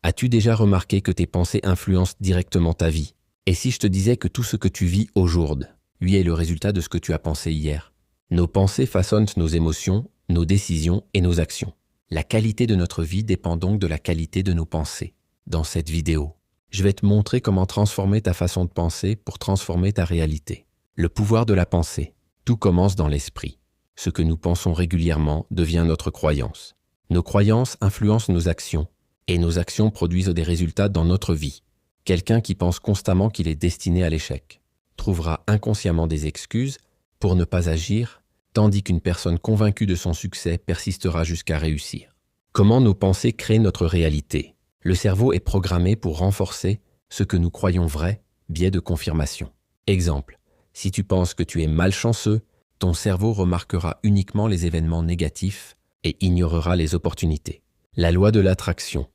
As-tu déjà remarqué que tes pensées influencent directement ta vie? Et si je te disais que tout ce que tu vis aujourd'hui, lui est le résultat de ce que tu as pensé hier? Nos pensées façonnent nos émotions, nos décisions et nos actions. La qualité de notre vie dépend donc de la qualité de nos pensées. Dans cette vidéo, je vais te montrer comment transformer ta façon de penser pour transformer ta réalité. Le pouvoir de la pensée. Tout commence dans l'esprit. Ce que nous pensons régulièrement devient notre croyance. Nos croyances influencent nos actions, et nos actions produisent des résultats dans notre vie. Quelqu'un qui pense constamment qu'il est destiné à l'échec trouvera inconsciemment des excuses pour ne pas agir, tandis qu'une personne convaincue de son succès persistera jusqu'à réussir. Comment nos pensées créent notre réalité? Le cerveau est programmé pour renforcer ce que nous croyons vrai, biais de confirmation. Exemple, si tu penses que tu es malchanceux, ton cerveau remarquera uniquement les événements négatifs et ignorera les opportunités. La loi de l'attraction.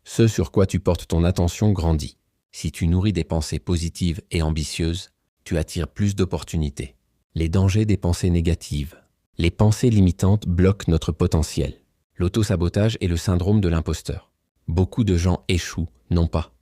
Ce sur quoi tu portes ton attention grandit. Si tu nourris des pensées positives et ambitieuses, tu attires plus d'opportunités. Les dangers des pensées négatives. Les pensées limitantes bloquent notre potentiel. L'autosabotage est le syndrome de l'imposteur. Beaucoup de gens échouent, non pas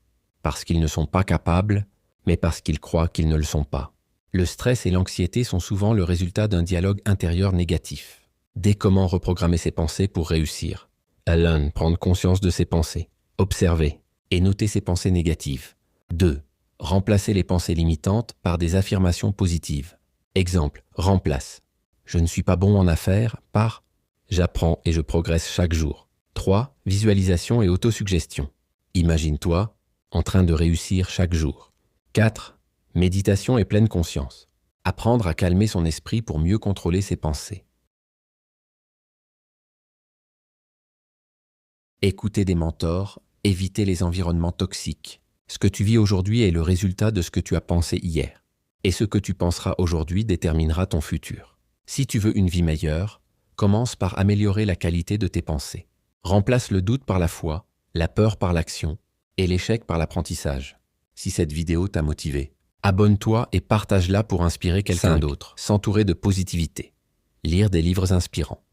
parce qu'ils ne sont pas capables, mais parce qu'ils croient qu'ils ne le sont pas. Le stress et l'anxiété sont souvent le résultat d'un dialogue intérieur négatif. Dès comment reprogrammer ses pensées pour réussir. 1. Prendre conscience de ses pensées. Observer et noter ses pensées négatives. 2. Remplacer les pensées limitantes par des affirmations positives. Exemple, remplace. Je ne suis pas bon en affaires par j'apprends et je progresse chaque jour. 3. Visualisation et autosuggestion. Imagine-toi en train de réussir chaque jour. 4. Méditation et pleine conscience. Apprendre à calmer son esprit pour mieux contrôler ses pensées. Écouter des mentors, éviter les environnements toxiques. Ce que tu vis aujourd'hui est le résultat de ce que tu as pensé hier. Et ce que tu penseras aujourd'hui déterminera ton futur. Si tu veux une vie meilleure, commence par améliorer la qualité de tes pensées. Remplace le doute par la foi, la peur par l'action et l'échec par l'apprentissage. Si cette vidéo t'a motivé, abonne-toi et partage-la pour inspirer quelqu'un d'autre. S'entourer de positivité. Lire des livres inspirants.